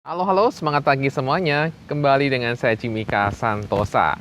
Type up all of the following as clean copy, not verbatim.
Halo, halo, semangat pagi semuanya. Kembali dengan saya Jimika Santosa.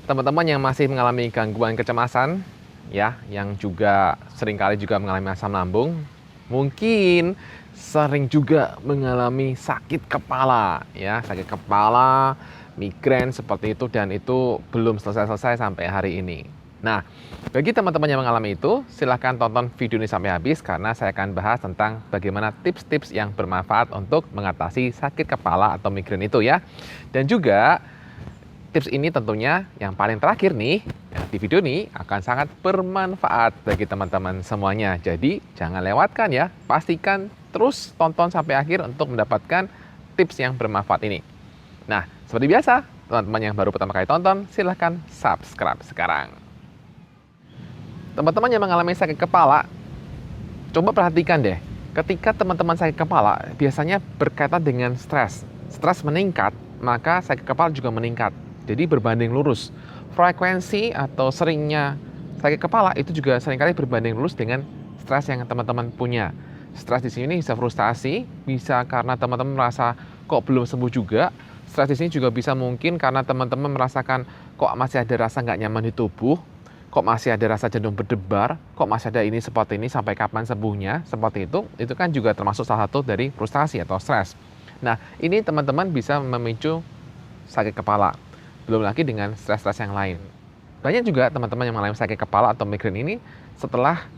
Teman-teman yang masih mengalami gangguan kecemasan, ya, yang juga seringkali juga mengalami asam lambung, mungkin sering juga mengalami sakit kepala, ya, sakit kepala, migrain seperti itu dan itu belum selesai-selesai sampai hari ini. Nah, bagi teman-teman yang mengalami itu, silahkan tonton video ini sampai habis karena saya akan bahas tentang bagaimana tips-tips yang bermanfaat untuk mengatasi sakit kepala atau migrain itu ya. Dan juga tips ini tentunya yang paling terakhir nih, ya, di video ini akan sangat bermanfaat bagi teman-teman semuanya. Jadi jangan lewatkan ya, pastikan terus tonton sampai akhir untuk mendapatkan tips yang bermanfaat ini. Nah, seperti biasa, teman-teman yang baru pertama kali tonton, silahkan subscribe sekarang. Teman-teman yang mengalami sakit kepala, coba perhatikan deh. Ketika teman-teman sakit kepala, biasanya berkaitan dengan stres. Stres meningkat, maka sakit kepala juga meningkat. Jadi berbanding lurus. Frekuensi atau seringnya sakit kepala itu juga seringkali berbanding lurus dengan stres yang teman-teman punya. Stres di sini bisa frustasi, bisa karena teman-teman merasa kok belum sembuh juga. Stres di sini juga bisa mungkin karena teman-teman merasakan kok masih ada rasa nggak nyaman di tubuh, kok masih ada rasa jantung berdebar, kok masih ada ini seperti ini, sampai kapan sembuhnya, seperti itu kan juga termasuk salah satu dari frustasi atau stres. Nah, ini teman-teman bisa memicu sakit kepala, belum lagi dengan stres-stres yang lain. Banyak juga teman-teman yang mengalami sakit kepala atau migrain ini setelah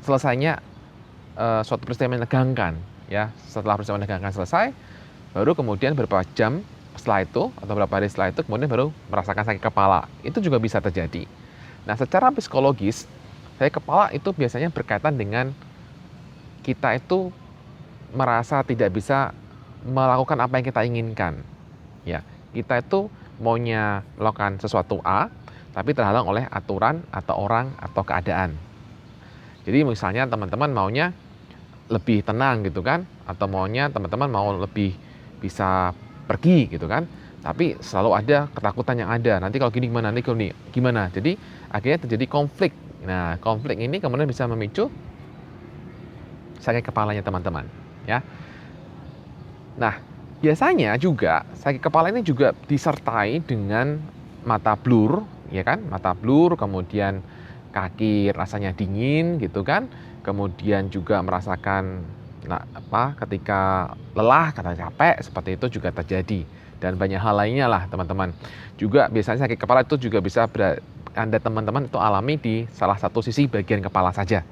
selesainya suatu peristiwa menegangkan, ya. Setelah peristiwa menegangkan selesai, baru kemudian beberapa jam setelah itu atau beberapa hari setelah itu kemudian baru merasakan sakit kepala. Itu juga bisa terjadi. Nah, secara psikologis, sakit kepala itu biasanya berkaitan dengan kita itu merasa tidak bisa melakukan apa yang kita inginkan. Ya, kita itu maunya melakukan sesuatu A, tapi terhalang oleh aturan atau orang atau keadaan. Jadi misalnya teman-teman maunya lebih tenang gitu kan, atau maunya teman-teman mau lebih bisa pergi gitu kan, tapi selalu ada ketakutan yang ada, nanti kalau gini gimana, nanti kalau gini gimana, jadi akhirnya terjadi konflik. Nah, konflik ini kemudian bisa memicu sakit kepalanya teman-teman, ya. Nah, biasanya juga sakit kepala ini juga disertai dengan mata blur, ya kan? Mata blur, kemudian kaki rasanya dingin gitu kan. Kemudian juga merasakan ketika lelah, karena capek, seperti itu juga terjadi. Dan banyak hal lainnya lah, teman-teman. Juga biasanya sakit kepala itu juga bisa Anda teman-teman itu alami di salah satu sisi bagian kepala saja.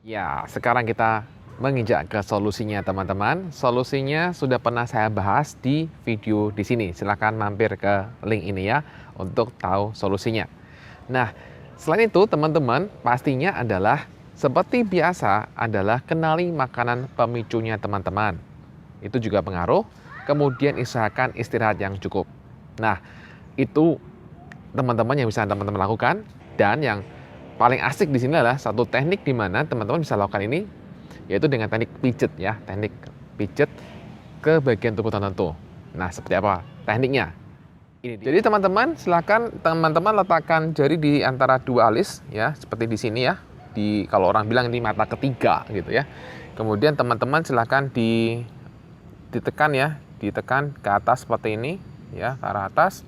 Ya, sekarang kita menginjak ke solusinya teman-teman. Solusinya sudah pernah saya bahas di video di sini. Silahkan mampir ke link ini ya untuk tahu solusinya. Nah, selain itu teman-teman pastinya adalah seperti biasa adalah kenali makanan pemicunya teman-teman. Itu juga pengaruh. Kemudian usahakan istirahat yang cukup. Nah, itu teman-teman yang bisa teman-teman lakukan, dan yang paling asik di sini adalah satu teknik di mana teman-teman bisa lakukan ini, yaitu dengan teknik pijet ya, teknik pijet ke bagian tubuh tertentu. Nah, seperti apa tekniknya? Ini dia. Jadi teman-teman silakan teman-teman letakkan jari di antara dua alis ya, seperti di sini ya. Di kalau orang bilang ini mata ketiga gitu ya. Kemudian teman-teman silakan ditekan ya, ditekan ke atas seperti ini ya, ke arah atas.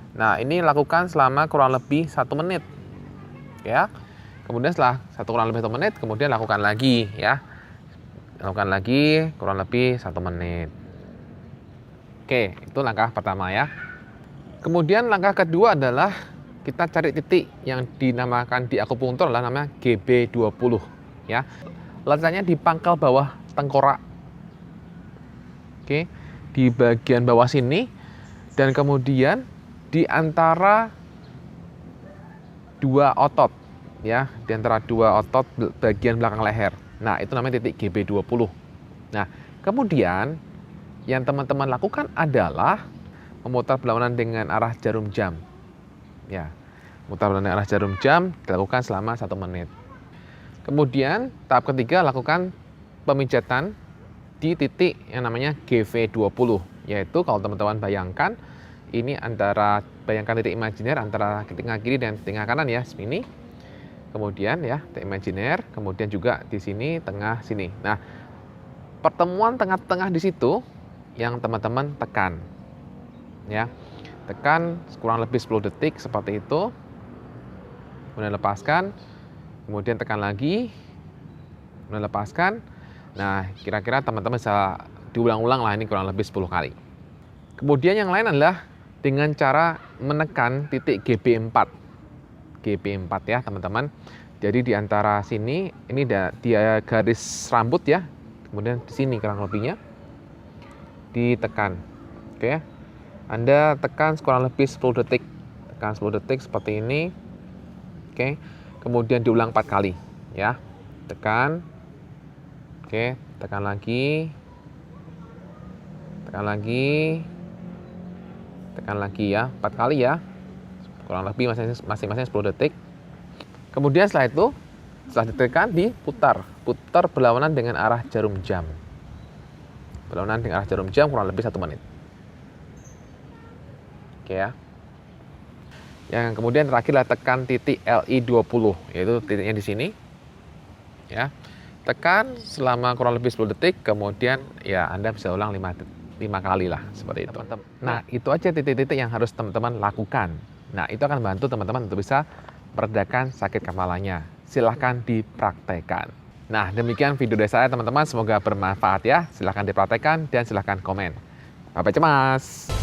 Nah, ini lakukan selama kurang lebih 1 menit. Ya. Kemudian setelah kurang lebih 1 menit, kemudian lakukan lagi ya. Lakukan lagi kurang lebih 1 menit. Oke, itu langkah pertama ya. Kemudian langkah kedua adalah kita cari titik yang dinamakan di akupunktur adalah namanya GB20 ya. Letaknya di pangkal bawah tengkorak. Oke, di bagian bawah sini, dan kemudian di antara dua otot ya, di antara dua otot bagian belakang leher. Nah, itu namanya titik GB20. Nah, kemudian yang teman-teman lakukan adalah memutar berlawanan dengan arah jarum jam. Ya, memutar berlawanan dengan arah jarum jam dilakukan selama 1 menit. Kemudian tahap ketiga lakukan pemijatan di titik yang namanya GV20, yaitu kalau teman-teman bayangkan ini bayangkan titik imajiner antara tengah kiri dan tengah kanan ya, sini. Kemudian ya, titik imajiner, kemudian juga di sini tengah sini. Nah, pertemuan tengah-tengah di situ yang teman-teman tekan. Ya. Tekan kurang lebih 10 detik seperti itu. Kemudian lepaskan. Kemudian tekan lagi. Kemudian lepaskan. Nah, kira-kira teman-teman bisa diulang-ulang lah, ini kurang lebih 10 kali. Kemudian yang lain adalah dengan cara menekan titik GB4. GB4 ya teman-teman. Jadi di antara sini, ini dia garis rambut ya. Kemudian di sini kurang lebihnya ditekan. Oke. Anda tekan kurang lebih 10 detik. Tekan 10 detik seperti ini. Oke. Kemudian diulang 4 kali ya. Tekan. Oke, tekan lagi. Tekan lagi. Tekan lagi ya, 4 kali ya. Kurang lebih masing-masing 10 detik. Kemudian setelah itu, setelah ditekan diputar. Putar berlawanan dengan arah jarum jam. Berlawanan dengan arah jarum jam kurang lebih 1 menit. Oke ya. Yang kemudian terakhir adalah tekan titik LI20, yaitu titiknya di sini. Ya. Tekan selama kurang lebih 10 detik, kemudian ya Anda bisa ulang 5 kali lah seperti itu. Nah, itu aja titik-titik yang harus teman-teman lakukan. Nah, itu akan membantu teman-teman untuk bisa meredakan sakit kepalanya. Silahkan dipraktekkan. Nah, demikian video dari saya teman-teman, semoga bermanfaat ya. Silahkan dipraktekkan dan silahkan komen. Sampai cemas.